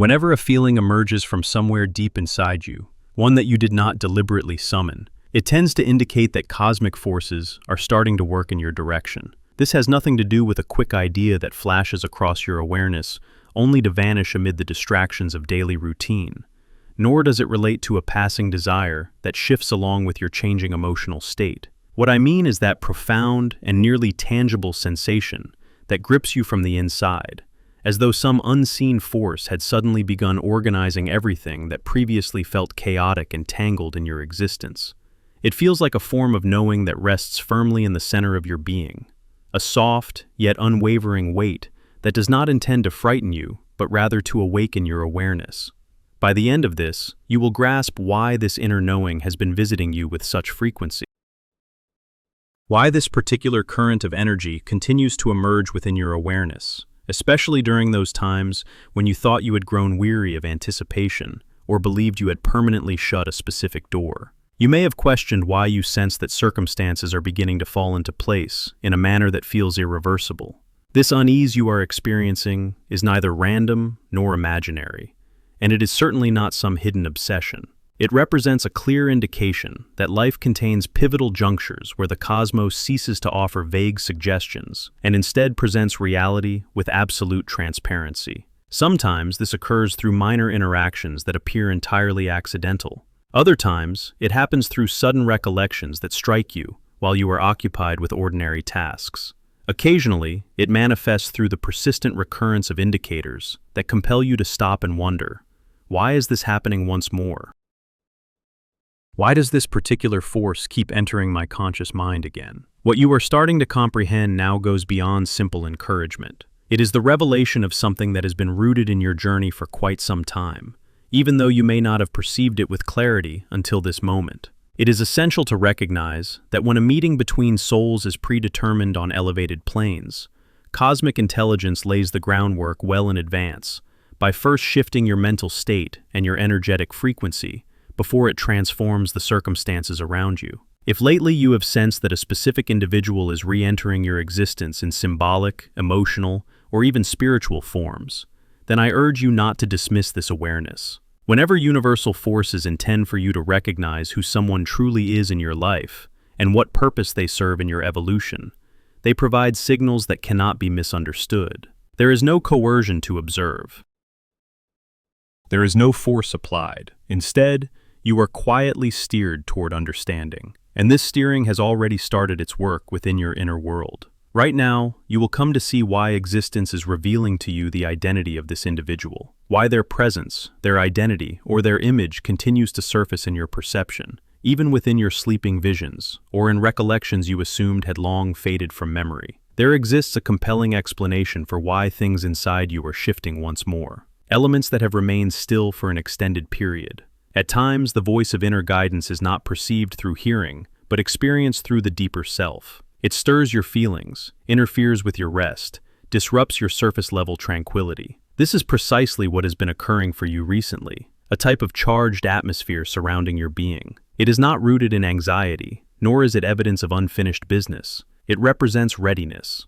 Whenever a feeling emerges from somewhere deep inside you, one that you did not deliberately summon, it tends to indicate that cosmic forces are starting to work in your direction. This has nothing to do with a quick idea that flashes across your awareness, only to vanish amid the distractions of daily routine. Nor does it relate to a passing desire that shifts along with your changing emotional state. What I mean is that profound and nearly tangible sensation that grips you from the inside, as though some unseen force had suddenly begun organizing everything that previously felt chaotic and tangled in your existence. It feels like a form of knowing that rests firmly in the center of your being, a soft yet unwavering weight that does not intend to frighten you, but rather to awaken your awareness. By the end of this, you will grasp why this inner knowing has been visiting you with such frequency. Why this particular current of energy continues to emerge within your awareness, especially during those times when you thought you had grown weary of anticipation or believed you had permanently shut a specific door. You may have questioned why you sense that circumstances are beginning to fall into place in a manner that feels irreversible. This unease you are experiencing is neither random nor imaginary, and it is certainly not some hidden obsession. It represents a clear indication that life contains pivotal junctures where the cosmos ceases to offer vague suggestions and instead presents reality with absolute transparency. Sometimes this occurs through minor interactions that appear entirely accidental. Other times, it happens through sudden recollections that strike you while you are occupied with ordinary tasks. Occasionally, it manifests through the persistent recurrence of indicators that compel you to stop and wonder, why is this happening once more? Why does this particular force keep entering my conscious mind again? What you are starting to comprehend now goes beyond simple encouragement. It is the revelation of something that has been rooted in your journey for quite some time, even though you may not have perceived it with clarity until this moment. It is essential to recognize that when a meeting between souls is predetermined on elevated planes, cosmic intelligence lays the groundwork well in advance, by first shifting your mental state and your energetic frequency before it transforms the circumstances around you. If lately you have sensed that a specific individual is re-entering your existence in symbolic, emotional, or even spiritual forms, then I urge you not to dismiss this awareness. Whenever universal forces intend for you to recognize who someone truly is in your life and what purpose they serve in your evolution, they provide signals that cannot be misunderstood. There is no coercion to observe. There is no force applied. Instead, you are quietly steered toward understanding, and this steering has already started its work within your inner world. Right now, you will come to see why existence is revealing to you the identity of this individual, why their presence, their identity, or their image continues to surface in your perception, even within your sleeping visions, or in recollections you assumed had long faded from memory. There exists a compelling explanation for why things inside you are shifting once more, elements that have remained still for an extended period. At times, the voice of inner guidance is not perceived through hearing, but experienced through the deeper self. It stirs your feelings, interferes with your rest, disrupts your surface-level tranquility. This is precisely what has been occurring for you recently, a type of charged atmosphere surrounding your being. It is not rooted in anxiety, nor is it evidence of unfinished business. It represents readiness.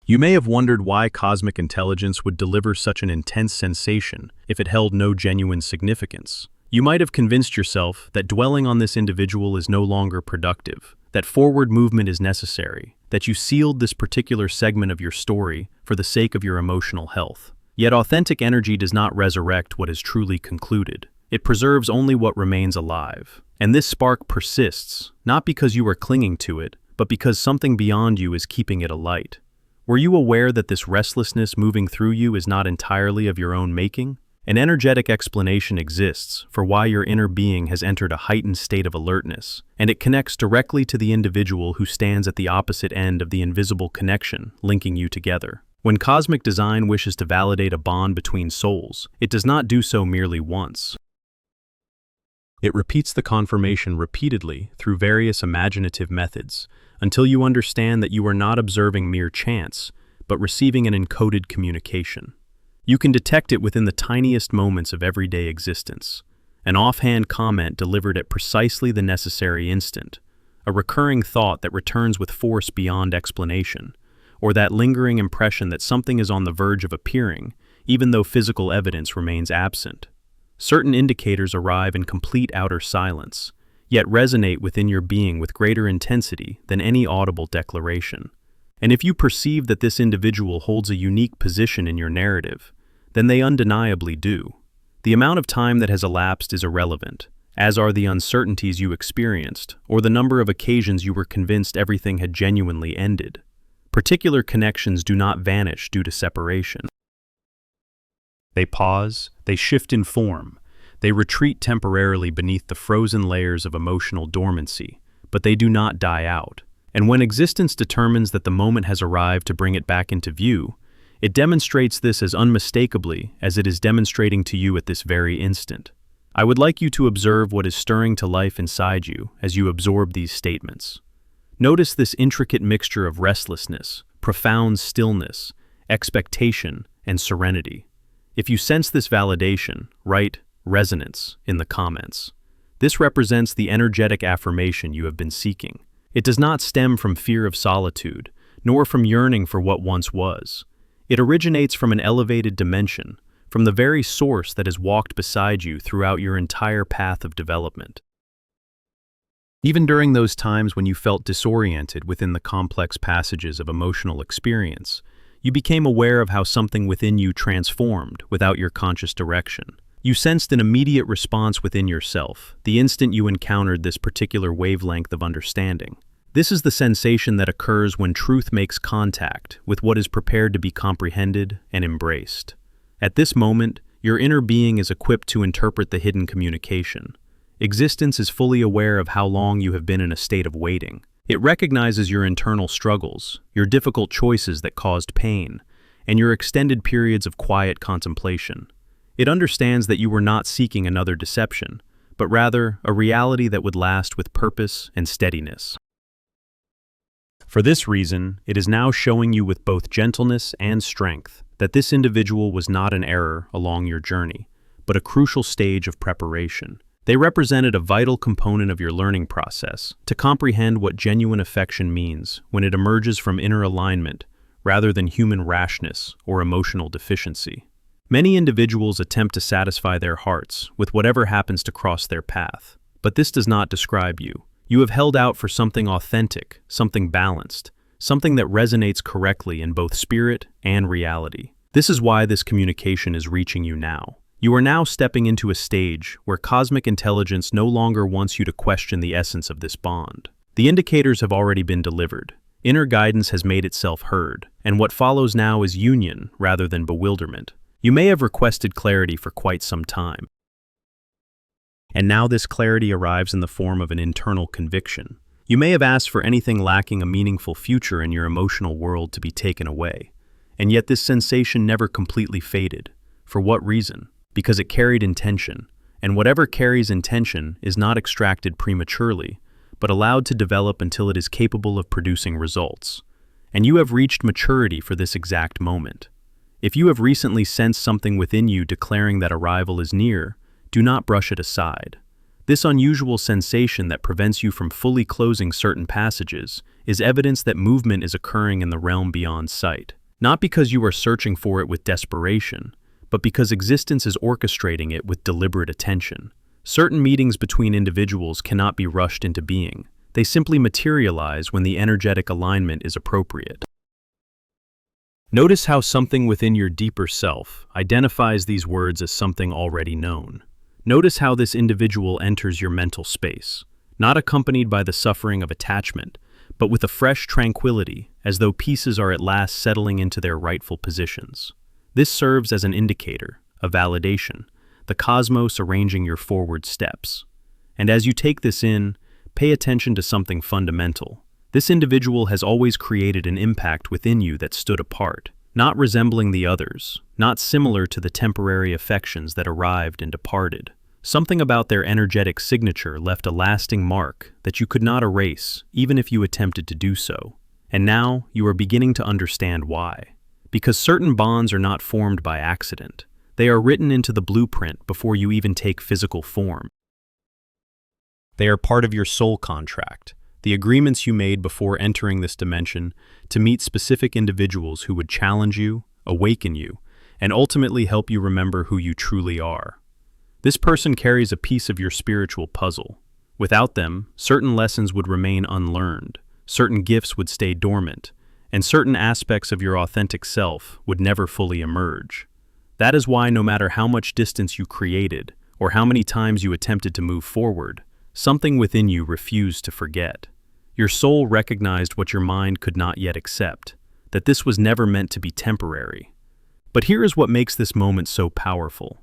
You may have wondered why cosmic intelligence would deliver such an intense sensation if it held no genuine significance. You might have convinced yourself that dwelling on this individual is no longer productive, that forward movement is necessary, that you sealed this particular segment of your story for the sake of your emotional health. Yet authentic energy does not resurrect what is truly concluded. It preserves only what remains alive. And this spark persists, not because you are clinging to it, but because something beyond you is keeping it alight. Were you aware that this restlessness moving through you is not entirely of your own making? An energetic explanation exists for why your inner being has entered a heightened state of alertness, and it connects directly to the individual who stands at the opposite end of the invisible connection linking you together. When cosmic design wishes to validate a bond between souls, it does not do so merely once. It repeats the confirmation repeatedly through various imaginative methods, until you understand that you are not observing mere chance, but receiving an encoded communication. You can detect it within the tiniest moments of everyday existence, an offhand comment delivered at precisely the necessary instant, a recurring thought that returns with force beyond explanation, or that lingering impression that something is on the verge of appearing, even though physical evidence remains absent. Certain indicators arrive in complete outer silence, yet resonate within your being with greater intensity than any audible declaration. And if you perceive that this individual holds a unique position in your narrative, then they undeniably do. The amount of time that has elapsed is irrelevant, as are the uncertainties you experienced, or the number of occasions you were convinced everything had genuinely ended. Particular connections do not vanish due to separation. They pause, they shift in form, they retreat temporarily beneath the frozen layers of emotional dormancy, but they do not die out. And when existence determines that the moment has arrived to bring it back into view, it demonstrates this as unmistakably as it is demonstrating to you at this very instant. I would like you to observe what is stirring to life inside you as you absorb these statements. Notice this intricate mixture of restlessness, profound stillness, expectation, and serenity. If you sense this validation, write resonance in the comments. This represents the energetic affirmation you have been seeking. It does not stem from fear of solitude, nor from yearning for what once was. It originates from an elevated dimension, from the very source that has walked beside you throughout your entire path of development. Even during those times when you felt disoriented within the complex passages of emotional experience, you became aware of how something within you transformed without your conscious direction. You sensed an immediate response within yourself the instant you encountered this particular wavelength of understanding. This is the sensation that occurs when truth makes contact with what is prepared to be comprehended and embraced. At this moment, your inner being is equipped to interpret the hidden communication. Existence is fully aware of how long you have been in a state of waiting. It recognizes your internal struggles, your difficult choices that caused pain, and your extended periods of quiet contemplation. It understands that you were not seeking another deception, but rather a reality that would last with purpose and steadiness. For this reason, it is now showing you with both gentleness and strength that this individual was not an error along your journey, but a crucial stage of preparation. They represented a vital component of your learning process to comprehend what genuine affection means when it emerges from inner alignment rather than human rashness or emotional deficiency. Many individuals attempt to satisfy their hearts with whatever happens to cross their path, but this does not describe you. You have held out for something authentic, something balanced, something that resonates correctly in both spirit and reality. This is why this communication is reaching you now. You are now stepping into a stage where cosmic intelligence no longer wants you to question the essence of this bond. The indicators have already been delivered. Inner guidance has made itself heard, and what follows now is union rather than bewilderment. You may have requested clarity for quite some time, and now this clarity arrives in the form of an internal conviction. You may have asked for anything lacking a meaningful future in your emotional world to be taken away, and yet this sensation never completely faded. For what reason? Because it carried intention, and whatever carries intention is not extracted prematurely, but allowed to develop until it is capable of producing results. And you have reached maturity for this exact moment. If you have recently sensed something within you declaring that arrival is near, do not brush it aside. This unusual sensation that prevents you from fully closing certain passages is evidence that movement is occurring in the realm beyond sight. Not because you are searching for it with desperation, but because existence is orchestrating it with deliberate attention. Certain meetings between individuals cannot be rushed into being. They simply materialize when the energetic alignment is appropriate. Notice how something within your deeper self identifies these words as something already known. Notice how this individual enters your mental space, not accompanied by the suffering of attachment, but with a fresh tranquility, as though pieces are at last settling into their rightful positions. This serves as an indicator, a validation, the cosmos arranging your forward steps. And as you take this in, pay attention to something fundamental. This individual has always created an impact within you that stood apart, not resembling the others, not similar to the temporary affections that arrived and departed. Something about their energetic signature left a lasting mark that you could not erase, even if you attempted to do so. And now you are beginning to understand why. Because certain bonds are not formed by accident. They are written into the blueprint before you even take physical form. They are part of your soul contract, the agreements you made before entering this dimension to meet specific individuals who would challenge you, awaken you, and ultimately help you remember who you truly are. This person carries a piece of your spiritual puzzle. Without them, certain lessons would remain unlearned, certain gifts would stay dormant, and certain aspects of your authentic self would never fully emerge. That is why no matter how much distance you created, or how many times you attempted to move forward, something within you refused to forget. Your soul recognized what your mind could not yet accept, that this was never meant to be temporary. But here is what makes this moment so powerful.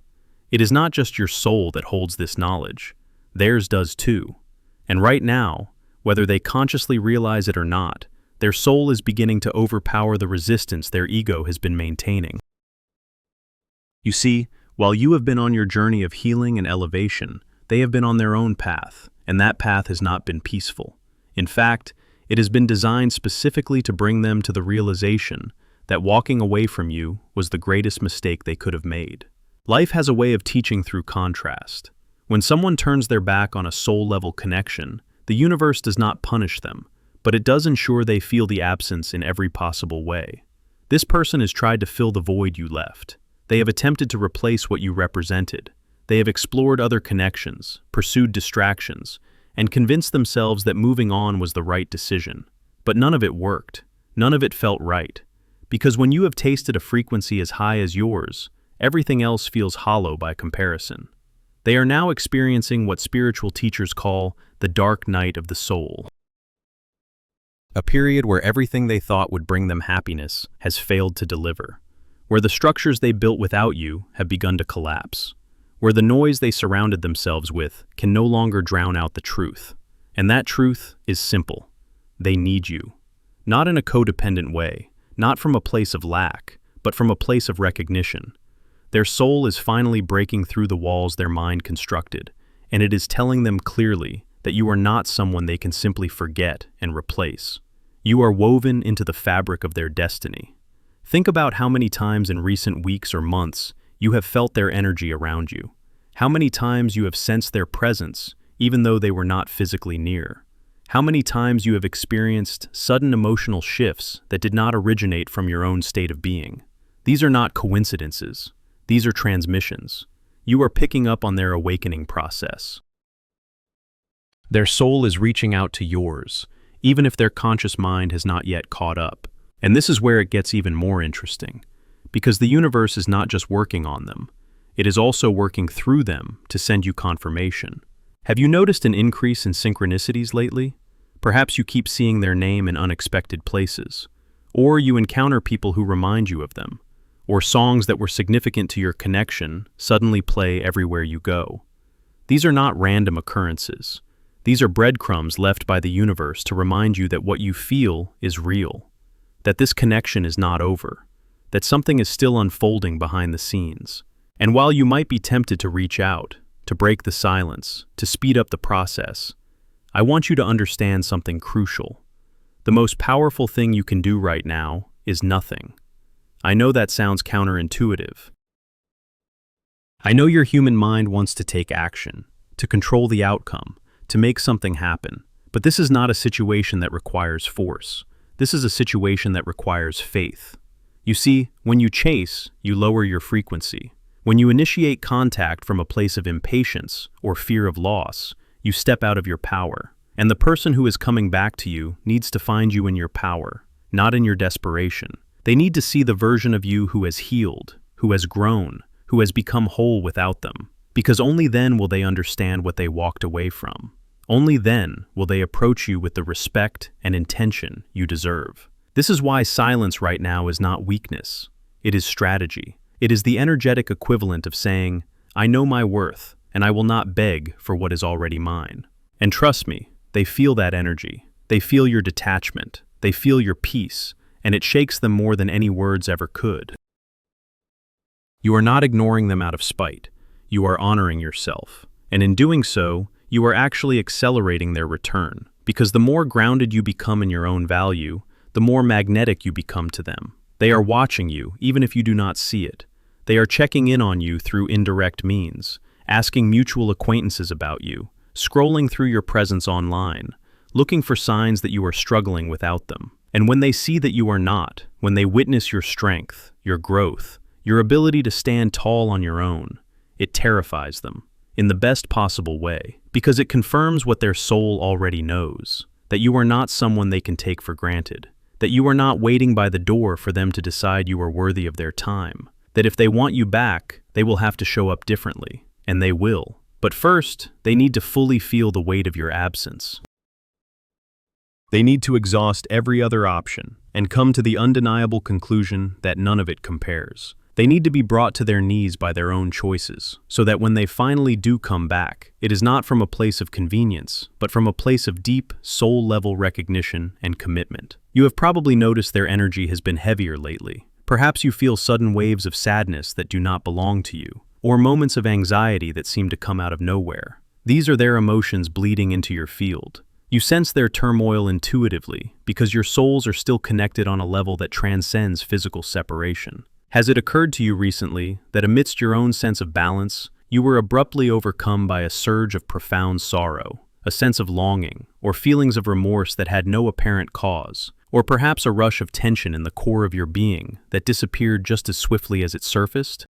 It is not just your soul that holds this knowledge. Theirs does too. And right now, whether they consciously realize it or not, their soul is beginning to overpower the resistance their ego has been maintaining. You see, while you have been on your journey of healing and elevation, they have been on their own path, and that path has not been peaceful. In fact, it has been designed specifically to bring them to the realization that walking away from you was the greatest mistake they could have made. Life has a way of teaching through contrast. When someone turns their back on a soul-level connection, the universe does not punish them, but it does ensure they feel the absence in every possible way. This person has tried to fill the void you left. They have attempted to replace what you represented. They have explored other connections, pursued distractions, and convinced themselves that moving on was the right decision. But none of it worked. None of it felt right. Because when you have tasted a frequency as high as yours, everything else feels hollow by comparison. They are now experiencing what spiritual teachers call the dark night of the soul. A period where everything they thought would bring them happiness has failed to deliver. Where the structures they built without you have begun to collapse. Where the noise they surrounded themselves with can no longer drown out the truth. And that truth is simple. They need you. Not in a codependent way, not from a place of lack, but from a place of recognition. Their soul is finally breaking through the walls their mind constructed, and it is telling them clearly that you are not someone they can simply forget and replace. You are woven into the fabric of their destiny. Think about how many times in recent weeks or months you have felt their energy around you. How many times you have sensed their presence, even though they were not physically near. How many times you have experienced sudden emotional shifts that did not originate from your own state of being. These are not coincidences. These are transmissions. You are picking up on their awakening process. Their soul is reaching out to yours, even if their conscious mind has not yet caught up. And this is where it gets even more interesting, because the universe is not just working on them, it is also working through them to send you confirmation. Have you noticed an increase in synchronicities lately? Perhaps you keep seeing their name in unexpected places, or you encounter people who remind you of them, or songs that were significant to your connection suddenly play everywhere you go. These are not random occurrences. These are breadcrumbs left by the universe to remind you that what you feel is real, that this connection is not over, that something is still unfolding behind the scenes. And while you might be tempted to reach out, to break the silence, to speed up the process, I want you to understand something crucial. The most powerful thing you can do right now is nothing. I know that sounds counterintuitive. I know your human mind wants to take action, to control the outcome, to make something happen. But this is not a situation that requires force. This is a situation that requires faith. You see, when you chase, you lower your frequency. When you initiate contact from a place of impatience or fear of loss, you step out of your power. And the person who is coming back to you needs to find you in your power, not in your desperation. They need to see the version of you who has healed, who has grown, who has become whole without them. Because only then will they understand what they walked away from. Only then will they approach you with the respect and intention you deserve. This is why silence right now is not weakness. It is strategy. It is the energetic equivalent of saying, I know my worth, and I will not beg for what is already mine. And trust me, they feel that energy. They feel your detachment. They feel your peace, and it shakes them more than any words ever could. You are not ignoring them out of spite. You are honoring yourself. And in doing so, you are actually accelerating their return. Because the more grounded you become in your own value, the more magnetic you become to them. They are watching you, even if you do not see it. They are checking in on you through indirect means, asking mutual acquaintances about you, scrolling through your presence online, looking for signs that you are struggling without them. And when they see that you are not, when they witness your strength, your growth, your ability to stand tall on your own. It terrifies them, in the best possible way, because it confirms what their soul already knows, that you are not someone they can take for granted, that you are not waiting by the door for them to decide you are worthy of their time, that if they want you back, they will have to show up differently, and they will. But first, they need to fully feel the weight of your absence. They need to exhaust every other option and come to the undeniable conclusion that none of it compares. They need to be brought to their knees by their own choices, so that when they finally do come back, it is not from a place of convenience, but from a place of deep, soul-level recognition and commitment. You have probably noticed their energy has been heavier lately. Perhaps you feel sudden waves of sadness that do not belong to you, or moments of anxiety that seem to come out of nowhere. These are their emotions bleeding into your field. You sense their turmoil intuitively because your souls are still connected on a level that transcends physical separation. Has it occurred to you recently that amidst your own sense of balance, you were abruptly overcome by a surge of profound sorrow, a sense of longing, or feelings of remorse that had no apparent cause, or perhaps a rush of tension in the core of your being that disappeared just as swiftly as it surfaced?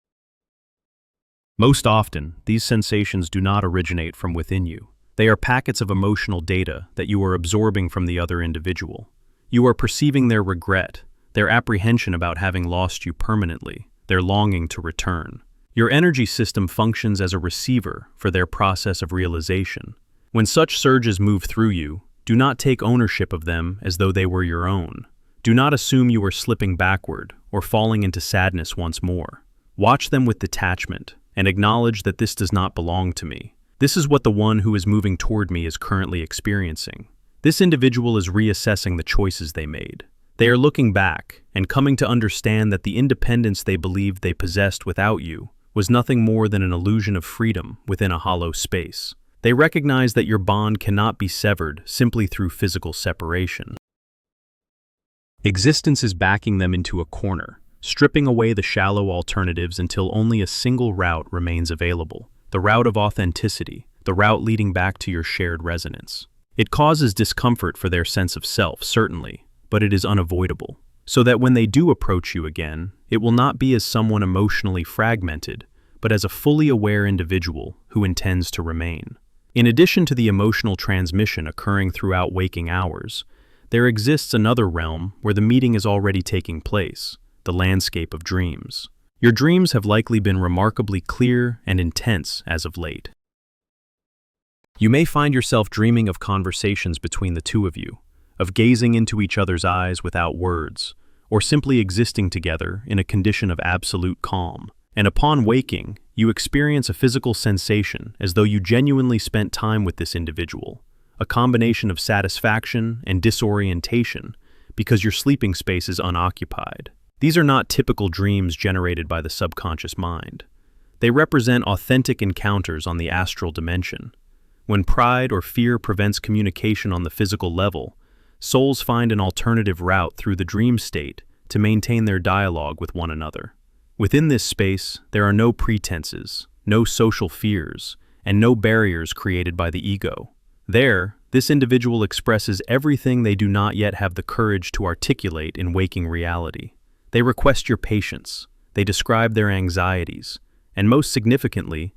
Most often, these sensations do not originate from within you. They are packets of emotional data that you are absorbing from the other individual. You are perceiving their regret, their apprehension about having lost you permanently, their longing to return. Your energy system functions as a receiver for their process of realization. When such surges move through you, do not take ownership of them as though they were your own. Do not assume you are slipping backward or falling into sadness once more. Watch them with detachment and acknowledge that this does not belong to me. This is what the one who is moving toward me is currently experiencing. This individual is reassessing the choices they made. They are looking back and coming to understand that the independence they believed they possessed without you was nothing more than an illusion of freedom within a hollow space. They recognize that your bond cannot be severed simply through physical separation. Existence is backing them into a corner, stripping away the shallow alternatives until only a single route remains available. The route of authenticity, the route leading back to your shared resonance. It causes discomfort for their sense of self, certainly, but it is unavoidable. So that when they do approach you again, it will not be as someone emotionally fragmented, but as a fully aware individual who intends to remain. In addition to the emotional transmission occurring throughout waking hours, there exists another realm where the meeting is already taking place, the landscape of dreams. Your dreams have likely been remarkably clear and intense as of late. You may find yourself dreaming of conversations between the two of you, of gazing into each other's eyes without words, or simply existing together in a condition of absolute calm. And upon waking, you experience a physical sensation as though you genuinely spent time with this individual, a combination of satisfaction and disorientation because your sleeping space is unoccupied. These are not typical dreams generated by the subconscious mind. They represent authentic encounters on the astral dimension. When pride or fear prevents communication on the physical level, souls find an alternative route through the dream state to maintain their dialogue with one another. Within this space, there are no pretenses, no social fears, and no barriers created by the ego. There, this individual expresses everything they do not yet have the courage to articulate in waking reality. They request your patience, they describe their anxieties, and most significantly,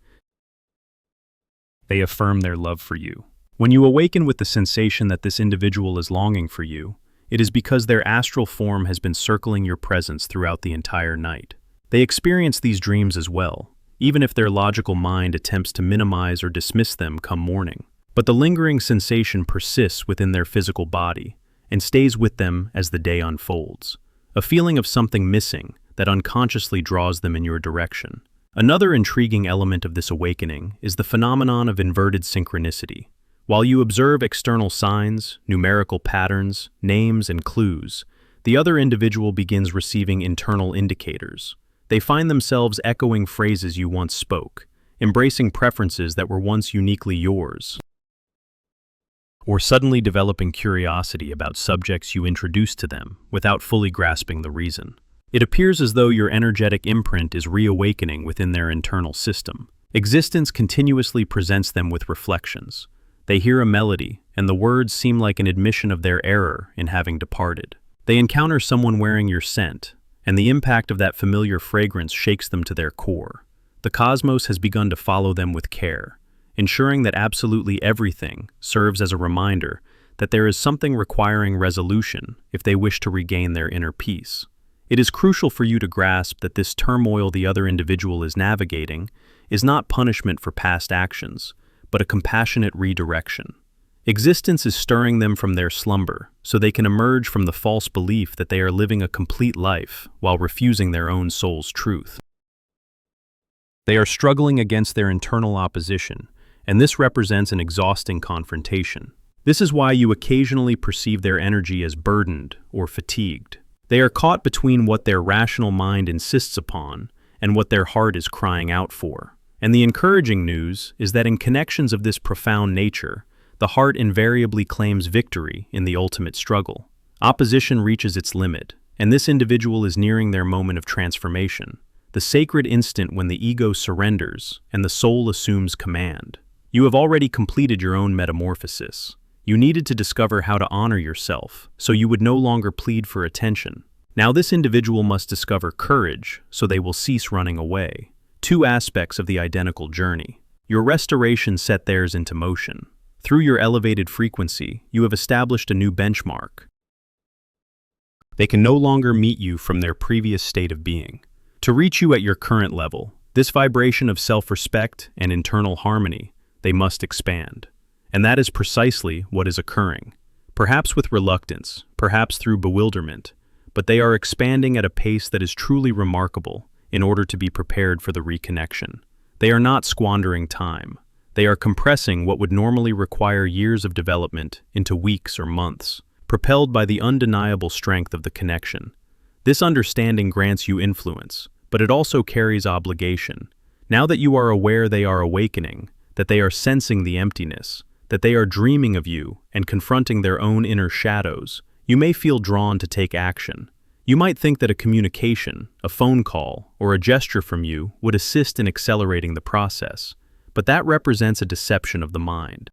they affirm their love for you. When you awaken with the sensation that this individual is longing for you, it is because their astral form has been circling your presence throughout the entire night. They experience these dreams as well, even if their logical mind attempts to minimize or dismiss them come morning. But the lingering sensation persists within their physical body and stays with them as the day unfolds. A feeling of something missing that unconsciously draws them in your direction. Another intriguing element of this awakening is the phenomenon of inverted synchronicity. While you observe external signs, numerical patterns, names, and clues, the other individual begins receiving internal indicators. They find themselves echoing phrases you once spoke, embracing preferences that were once uniquely yours, or suddenly developing curiosity about subjects you introduced to them without fully grasping the reason. It appears as though your energetic imprint is reawakening within their internal system. Existence continuously presents them with reflections. They hear a melody, and the words seem like an admission of their error in having departed. They encounter someone wearing your scent, and the impact of that familiar fragrance shakes them to their core. The cosmos has begun to follow them with care, ensuring that absolutely everything serves as a reminder that there is something requiring resolution if they wish to regain their inner peace. It is crucial for you to grasp that this turmoil the other individual is navigating is not punishment for past actions, but a compassionate redirection. Existence is stirring them from their slumber so they can emerge from the false belief that they are living a complete life while refusing their own soul's truth. They are struggling against their internal opposition, and this represents an exhausting confrontation. This is why you occasionally perceive their energy as burdened or fatigued. They are caught between what their rational mind insists upon and what their heart is crying out for. And the encouraging news is that in connections of this profound nature, the heart invariably claims victory in the ultimate struggle. Opposition reaches its limit, and this individual is nearing their moment of transformation, the sacred instant when the ego surrenders and the soul assumes command. You have already completed your own metamorphosis. You needed to discover how to honor yourself, so you would no longer plead for attention. Now this individual must discover courage, so they will cease running away. Two aspects of the identical journey. Your restoration set theirs into motion. Through your elevated frequency, you have established a new benchmark. They can no longer meet you from their previous state of being. To reach you at your current level, this vibration of self-respect and internal harmony, they must expand. And that is precisely what is occurring. Perhaps with reluctance, perhaps through bewilderment, but they are expanding at a pace that is truly remarkable in order to be prepared for the reconnection. They are not squandering time. They are compressing what would normally require years of development into weeks or months, propelled by the undeniable strength of the connection. This understanding grants you influence, but it also carries obligation. Now that you are aware they are awakening, that they are sensing the emptiness, that they are dreaming of you and confronting their own inner shadows, you may feel drawn to take action. You might think that a communication, a phone call, or a gesture from you would assist in accelerating the process, but that represents a deception of the mind.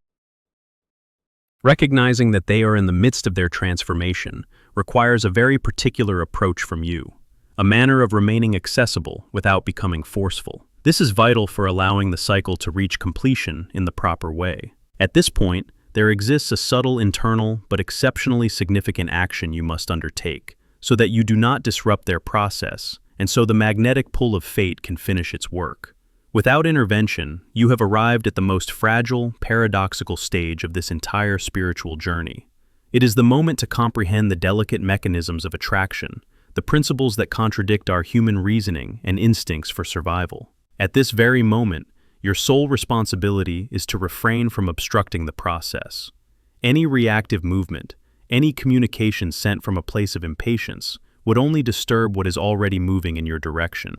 Recognizing that they are in the midst of their transformation requires a very particular approach from you, a manner of remaining accessible without becoming forceful. This is vital for allowing the cycle to reach completion in the proper way. At this point, there exists a subtle internal but exceptionally significant action you must undertake, so that you do not disrupt their process, and so the magnetic pull of fate can finish its work. Without intervention, you have arrived at the most fragile, paradoxical stage of this entire spiritual journey. It is the moment to comprehend the delicate mechanisms of attraction, the principles that contradict our human reasoning and instincts for survival. At this very moment, your sole responsibility is to refrain from obstructing the process. Any reactive movement, any communication sent from a place of impatience, would only disturb what is already moving in your direction.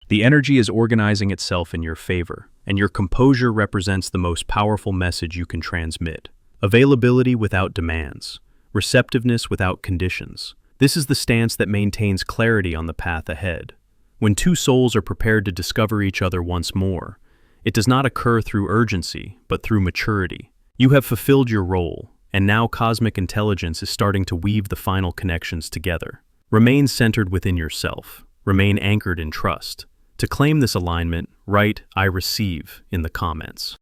The energy is organizing itself in your favor, and your composure represents the most powerful message you can transmit. Availability without demands, receptiveness without conditions. This is the stance that maintains clarity on the path ahead. When two souls are prepared to discover each other once more, it does not occur through urgency, but through maturity. You have fulfilled your role, and now cosmic intelligence is starting to weave the final connections together. Remain centered within yourself. Remain anchored in trust. To claim this alignment, write "I receive" in the comments.